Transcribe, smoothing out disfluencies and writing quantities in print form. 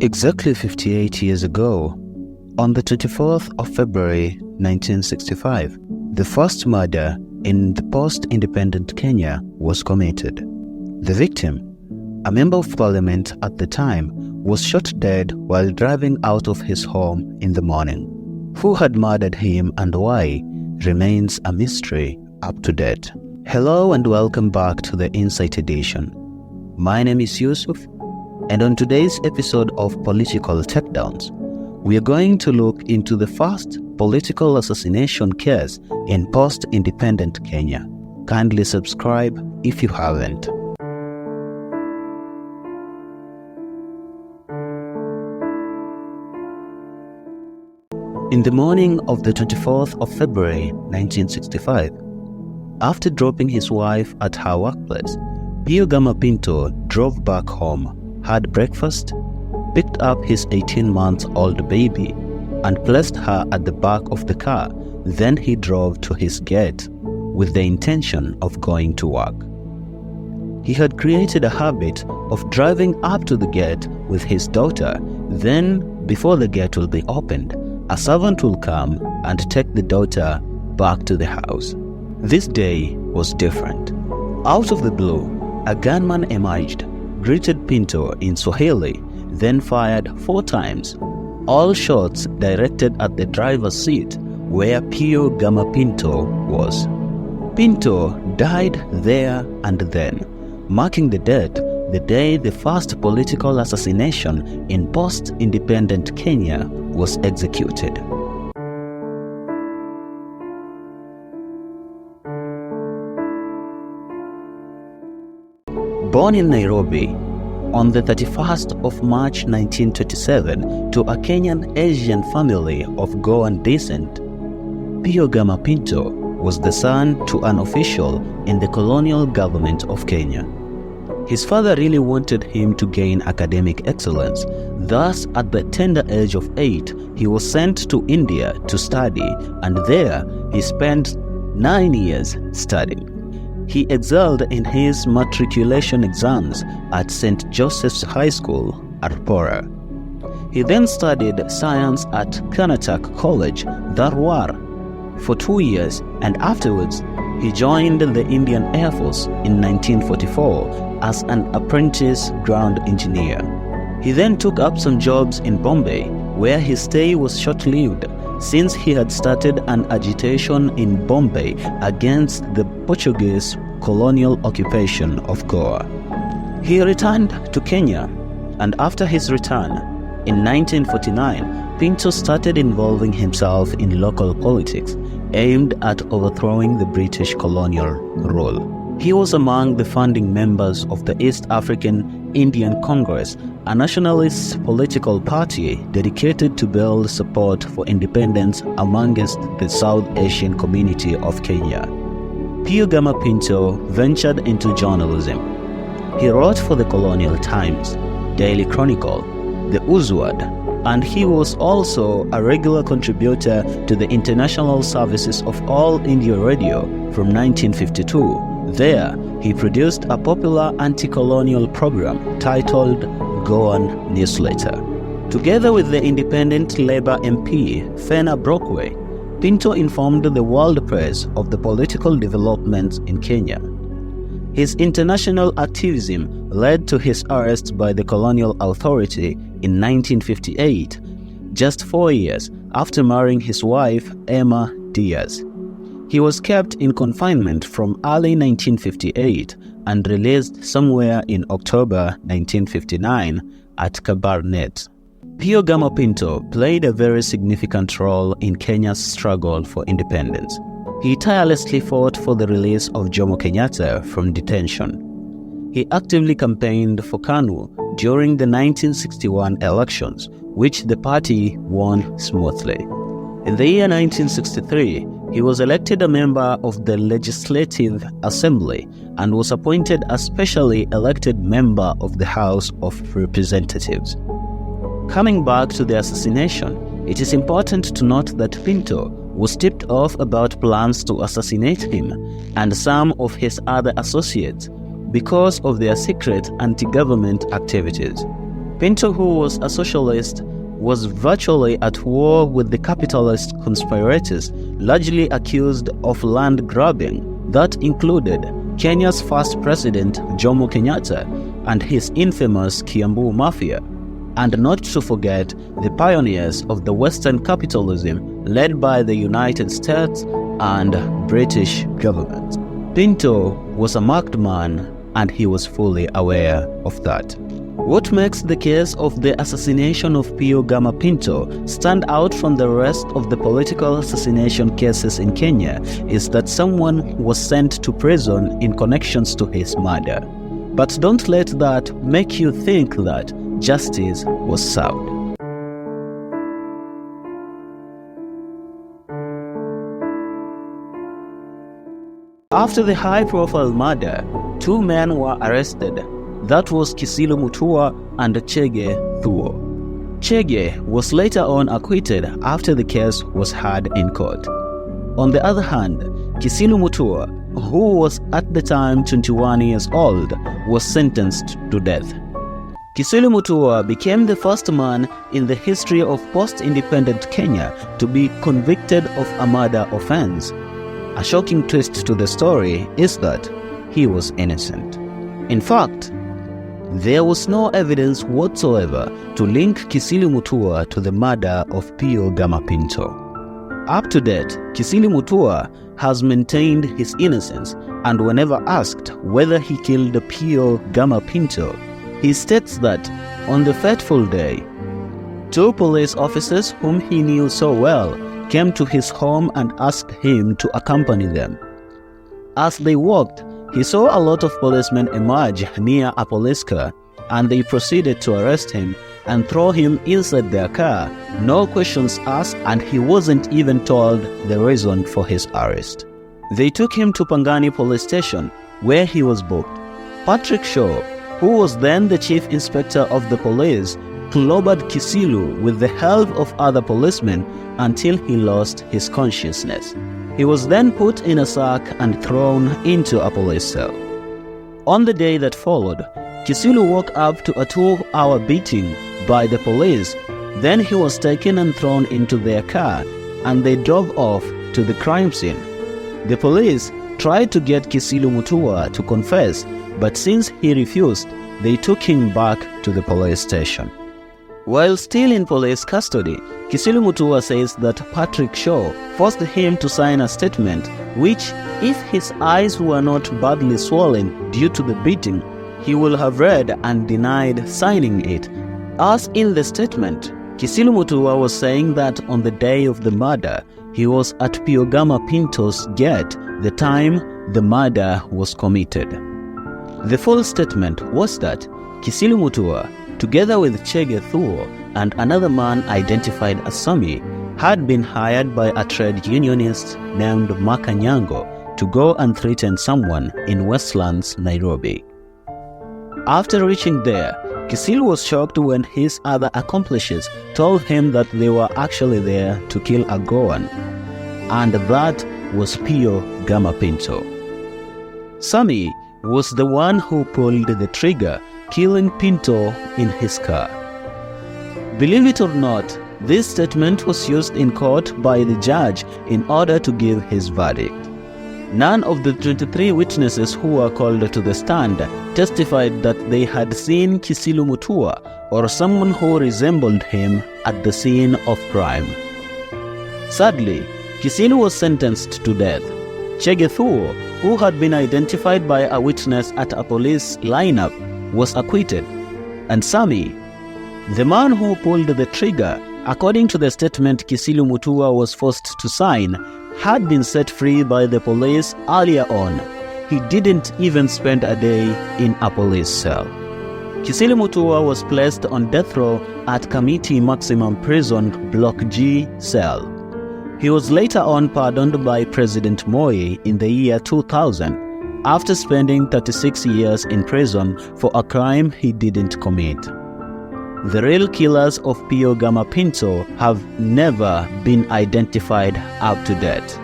Exactly 58 years ago, on the 24th of February 1965, the first murder in the post-independent Kenya was committed. The victim, a member of parliament at the time, was shot dead while driving out of his home in the morning. Who had murdered him and why remains a mystery up to date. Hello and welcome back to the Insight Edition. My name is Yusuf, and on today's episode of Political Takedowns, we are going to look into the first political assassination case in post-independent Kenya. Kindly subscribe if you haven't. In the morning of the 24th of February 1965, after dropping his wife at her workplace, Pio Gama Pinto drove back home, had breakfast, picked up his 18-month-old baby, and placed her at the back of the car. Then he drove to his gate with the intention of going to work. He had created a habit of driving up to the gate with his daughter. Then, before the gate will be opened, a servant will come and take the daughter back to the house. This day was different. Out of the blue, a gunman emerged, greeted Pinto in Swahili, then fired 4 times, all shots directed at the driver's seat where Pio Gama Pinto was. Pinto died there and then, marking the date, the day the first political assassination in post-independent Kenya was executed. Born in Nairobi on the 31st of March 1927 to a Kenyan Asian family of Goan descent, Pio Gama Pinto was the son to an official in the colonial government of Kenya. His father really wanted him to gain academic excellence. Thus, at the tender age of 8, he was sent to India to study, and there he spent 9 years studying. He excelled in his matriculation exams at St. Joseph's High School, Arpora. He then studied science at Karnataka College, Dharwar, for 2 years, and afterwards he joined the Indian Air Force in 1944 as an apprentice ground engineer. He then took up some jobs in Bombay, where his stay was short-lived, since he had started an agitation in Bombay against the Portuguese colonial occupation of Goa. He returned to Kenya, and after his return, in 1949, Pinto started involving himself in local politics, aimed at overthrowing the British colonial rule. He was among the founding members of the East African Indian Congress, a nationalist political party dedicated to build support for independence amongst the South Asian community of Kenya. Pio Gama Pinto ventured into journalism. He wrote for the Colonial Times, Daily Chronicle, the Uzwad, and he was also a regular contributor to the International Services of All India Radio from 1952. There, he produced a popular anti-colonial program titled Goan Newsletter. Together with the independent Labour MP Fena Brockway, Pinto informed the world press of the political developments in Kenya. His international activism led to his arrest by the colonial authority in 1958, just 4 years after marrying his wife Emma Diaz. He was kept in confinement from early 1958 and released somewhere in October 1959 at Kabarnet. Pio Gama Pinto played a very significant role in Kenya's struggle for independence. He tirelessly fought for the release of Jomo Kenyatta from detention. He actively campaigned for KANU during the 1961 elections, which the party won smoothly. In the year 1963, he was elected a member of the Legislative Assembly and was appointed a specially elected member of the House of Representatives. Coming back to the assassination, it is important to note that Pinto was tipped off about plans to assassinate him and some of his other associates because of their secret anti-government activities. Pinto, who was a socialist, was virtually at war with the capitalist conspirators, largely accused of land grabbing that included Kenya's first president Jomo Kenyatta and his infamous Kiambu Mafia, and not to forget the pioneers of the Western capitalism led by the United States and British government. Pinto was a marked man, and he was fully aware of that. What makes the case of the assassination of Pio Gama Pinto stand out from the rest of the political assassination cases in Kenya is that someone was sent to prison in connections to his murder. But don't let that make you think that justice was served. After the high-profile murder, two men were arrested. That was Kisilu Mutua and Chege Thuo. Chege was later on acquitted after the case was heard in court. On the other hand, Kisilu Mutua, who was at the time 21 years old, was sentenced to death. Kisilu Mutua became the first man in the history of post-independent Kenya to be convicted of a murder offense. A shocking twist to the story is that he was innocent. In fact, there was no evidence whatsoever to link Kisilu Mutua to the murder of Pio Gama Pinto. Up to date, Kisilu Mutua has maintained his innocence, and whenever asked whether he killed Pio Gama Pinto, he states that on the fateful day, two police officers whom he knew so well came to his home and asked him to accompany them. As they walked, he saw a lot of policemen emerge near a police car, and they proceeded to arrest him and throw him inside their car, no questions asked, and he wasn't even told the reason for his arrest. They took him to Pangani police station, where he was booked. Patrick Shaw, who was then the chief inspector of the police, clobbered Kisilu with the help of other policemen until he lost his consciousness. He was then put in a sack and thrown into a police cell. On the day that followed, Kisilu woke up to a 2-hour beating by the police. Then he was taken and thrown into their car, and they drove off to the crime scene. The police tried to get Kisilu Mutua to confess, but since he refused, they took him back to the police station. While still in police custody, Kisilu Mutua says that Patrick Shaw forced him to sign a statement which, if his eyes were not badly swollen due to the beating, he will have read and denied signing it. As in the statement, Kisilu Mutua was saying that on the day of the murder, he was at Pio Gama Pinto's gate the time the murder was committed. The full statement was that Kisilu Mutua, together with Chege Thuo and another man identified as Sami, had been hired by a trade unionist named Makanyango to go and threaten someone in Westlands, Nairobi. After reaching there, Kisilu was shocked when his other accomplices told him that they were actually there to kill a Goan, and that was Pio Gama Pinto. Sami was the one who pulled the trigger, killing Pinto in his car. Believe it or not, this statement was used in court by the judge in order to give his verdict. None of the 23 witnesses who were called to the stand testified that they had seen Kisilu Mutua or someone who resembled him at the scene of crime. Sadly, Kisilu was sentenced to death. Chege Thuo, who had been identified by a witness at a police lineup, was acquitted, and Sami, the man who pulled the trigger, according to the statement Kisilu Mutua was forced to sign, had been set free by the police earlier on. He didn't even spend a day in a police cell. Kisilu Mutua was placed on death row at Kamiti Maximum Prison Block G cell. He was later on pardoned by President Moi in the year 2000, after spending 36 years in prison for a crime he didn't commit. The real killers of Pio Gama Pinto have never been identified up to date.